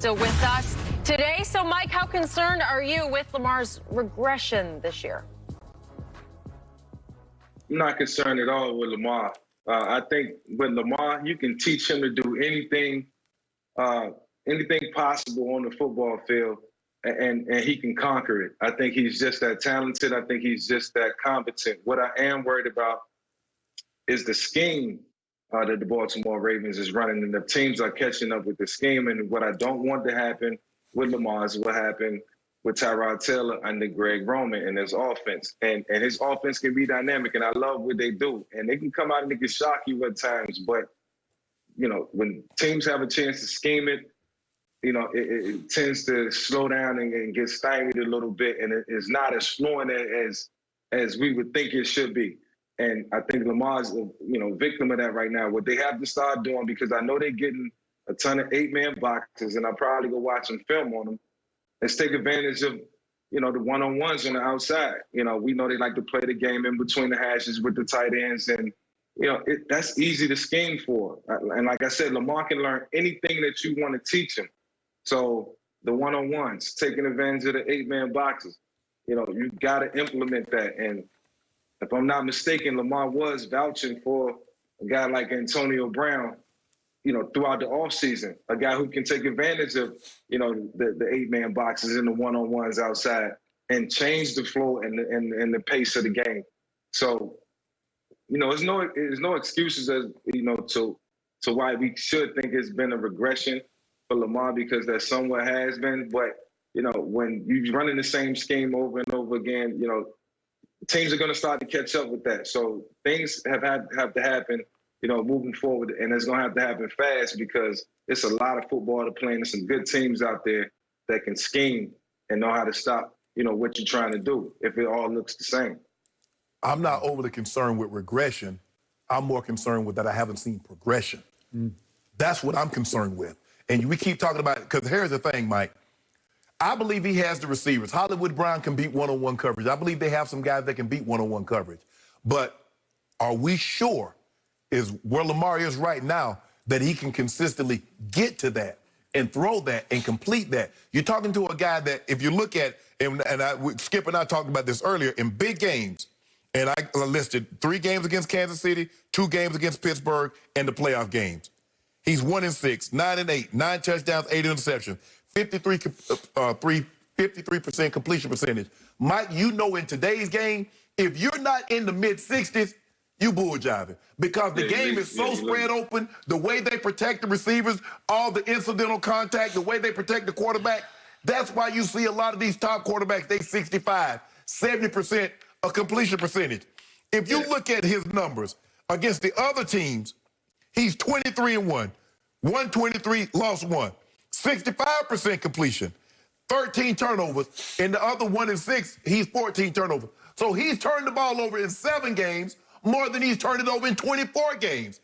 So with us today. So, Mike, how concerned are you with Lamar's regression this year? I'm not concerned at all with Lamar. I think with Lamar, you can teach him to do anything possible on the football field, and he can conquer it. I think he's just that talented. I think he's just that competent. What I am worried about is the scheme that the Baltimore Ravens is running, and the teams are catching up with the scheme. And what I don't want to happen with Lamar is what happened with Tyrod Taylor under Greg Roman and his offense. And his offense can be dynamic, and I love what they do. And they can come out and they can shock you at times. But, you know, when teams have a chance to scheme it, you know, it tends to slow down and get stymied a little bit, and it is not as fluent as we would think it should be. And I think Lamar's, victim of that right now. What they have to start doing, because I know they're getting a ton of 8-man boxes, and I'll probably go watch some film on them, is take advantage of, the one-on-ones on the outside. We know they like to play the game in between the hashes with the tight ends, and, that's easy to scheme for. And like I said, Lamar can learn anything that you want to teach him. So the one-on-ones, taking advantage of the 8-man boxes, you got to implement that. And if I'm not mistaken, Lamar was vouching for a guy like Antonio Brown, throughout the offseason, a guy who can take advantage of, the 8-man boxes and the one-on-ones outside and change the flow and the pace of the game. So, there's no excuses as, to why we should think it's been a regression for Lamar, because that somewhat has been. But, when you're running the same scheme over and over again, teams are going to start to catch up with that. So things have to happen, moving forward, and it's going to have to happen fast, because it's a lot of football to play, and there's some good teams out there that can scheme and know how to stop, what you're trying to do if it all looks the same. I'm not overly concerned with regression. I'm more concerned with that I haven't seen progression. That's what I'm concerned with. And we keep talking about it, because here's the thing, Mike. I believe he has the receivers. Hollywood Brown can beat one-on-one coverage. I believe they have some guys that can beat one-on-one coverage. But are we sure, is where Lamar is right now, that he can consistently get to that and throw that and complete that? You're talking to a guy that, if you look at, Skip and I talked about this earlier, in big games, and I listed 3 games against Kansas City, 2 games against Pittsburgh, and the playoff games. He's 1-6, 9-8, 9 touchdowns, 8 interceptions, 53% completion percentage. Mike, in today's game, if you're not in the mid-60s, you bull jiving, because the game is so spread open, the way they protect the receivers, all the incidental contact, the way they protect the quarterback. That's why you see a lot of these top quarterbacks, they 65, 70% of completion percentage. If you look at his numbers against the other teams, he's 23-1, 123, lost 1, 65% completion, 13 turnovers. In the other 1-6, he's 14 turnovers. So he's turned the ball over in 7 games more than he's turned it over in 24 games.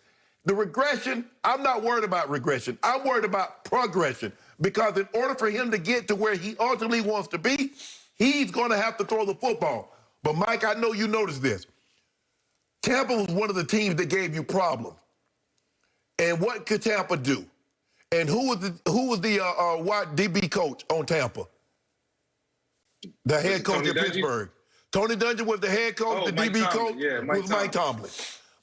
The regression, I'm not worried about regression. I'm worried about progression, because in order for him to get to where he ultimately wants to be, he's going to have to throw the football. But, Mike, I know you noticed this. Tampa was one of the teams that gave you problems. And what could Tampa do? And who was the DB coach on Tampa? The head coach at Pittsburgh. Tony Dungy was the head coach. The DB coach was Mike Tomlin.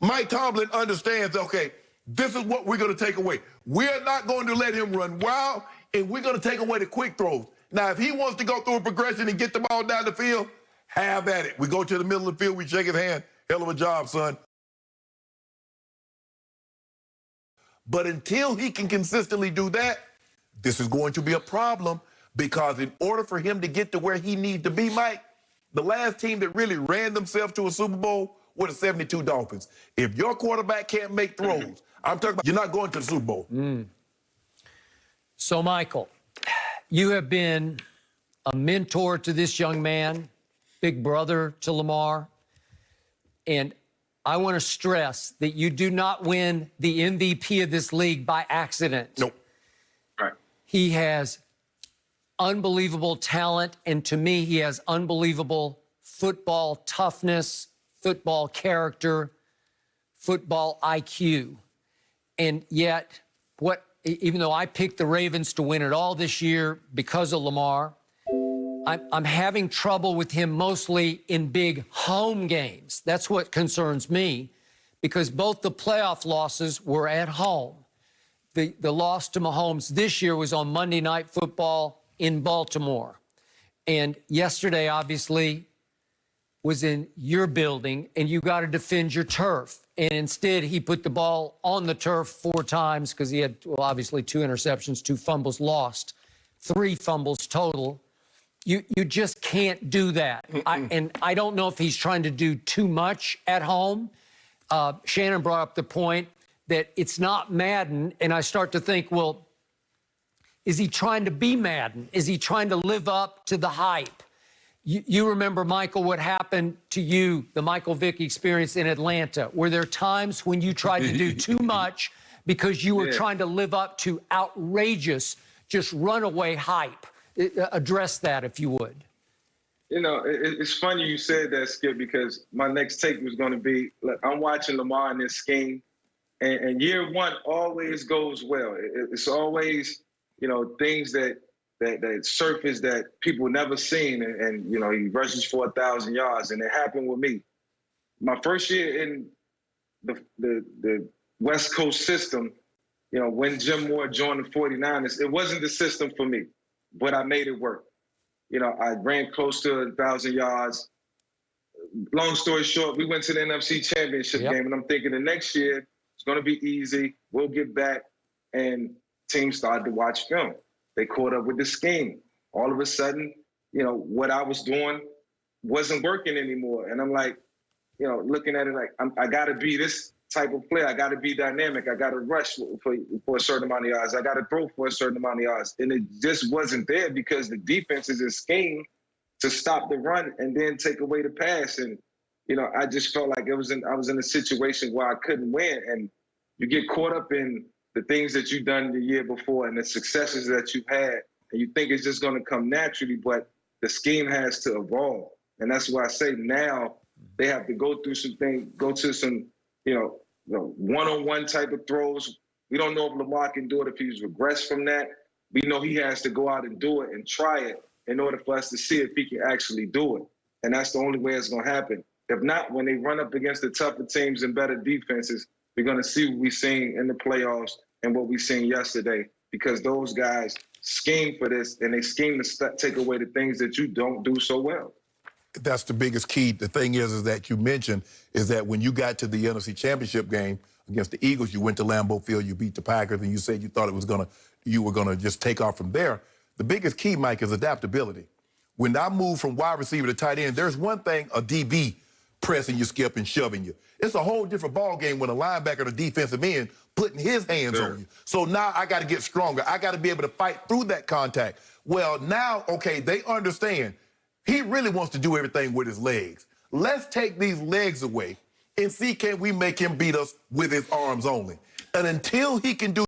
Mike Tomlin understands, okay, this is what we're going to take away. We're not going to let him run wild, and we're going to take away the quick throws. Now, if he wants to go through a progression and get the ball down the field, have at it. We go to the middle of the field, we shake his hand. Hell of a job, son. But until he can consistently do that, this is going to be a problem, because in order for him to get to where he needs to be, Mike, the last team that really ran themselves to a Super Bowl were the 72 Dolphins. If your quarterback can't make throws, I'm talking about, you're not going to the Super Bowl. So, Michael, you have been a mentor to this young man, big brother to Lamar, and I want to stress that you do not win the MVP of this league by accident. Nope. All right. He has unbelievable talent, and to me, he has unbelievable football toughness, football character, football IQ. And yet, what even though I picked the Ravens to win it all this year because of Lamar, I'm having trouble with him mostly in big home games. That's what concerns me, because both the playoff losses were at home. The loss to Mahomes this year was on Monday Night Football in Baltimore. And yesterday, obviously, was in your building, and you got to defend your turf. And instead, he put the ball on the turf 4 times because he had, well, obviously 2 interceptions, 2 fumbles lost, 3 fumbles total. You just can't do that. And I don't know if he's trying to do too much at home. Shannon brought up the point that it's not Madden, and I start to think, well, is he trying to be Madden? Is he trying to live up to the hype? You remember, Michael, what happened to you, the Michael Vick experience in Atlanta? Were there times when you tried to do too much because you were trying to live up to outrageous, just runaway hype? Address that, if you would. You know, it's funny you said that, Skip, because my next take was going to be, look, I'm watching Lamar in this scheme, and year one always goes well. It's always, you know, things that surface that people never seen, and you know, he rushes for 1,000 yards, and it happened with me. My first year in the West Coast system, you know, when Jim Moore joined the 49ers, it wasn't the system for me, but I made it work. You know, I ran close to 1,000 yards. Long story short, we went to the NFC Championship game, and I'm thinking the next year it's going to be easy. We'll get back, and teams started to watch film. They caught up with the scheme. All of a sudden, you know, what I was doing wasn't working anymore. And I'm like, you know, looking at it like, I got to be this type of player. I got to be dynamic. I got to rush for a certain amount of yards. I got to throw for a certain amount of yards. And it just wasn't there because the defense is a scheme to stop the run and then take away the pass. And, you know, I just felt like I was in a situation where I couldn't win. And you get caught up in the things that you've done the year before and the successes that you've had, and you think it's just going to come naturally, but the scheme has to evolve. And that's why I say now they have to go through some things, go to some, you know, one-on-one type of throws. We don't know if Lamar can do it, if he's regressed from that. We know he has to go out and do it and try it in order for us to see if he can actually do it. And that's the only way it's going to happen. If not, when they run up against the tougher teams and better defenses, we're going to see what we've seen in the playoffs and what we've seen yesterday, because those guys scheme for this, and they scheme to take away the things that you don't do so well. That's the biggest key. The thing is that you mentioned is that when you got to the NFC Championship game against the Eagles, you went to Lambeau Field, you beat the Packers, and you said you thought you were gonna just take off from there. The biggest key, Mike, is adaptability. When I move from wide receiver to tight end, there's one thing a DB pressing you, Skip, and shoving you. It's a whole different ball game when a linebacker or defensive end putting his hands on you. So now I got to get stronger. I got to be able to fight through that contact. Well, now, okay, they understand he really wants to do everything with his legs. Let's take these legs away and see, can we make him beat us with his arms only? And until he can do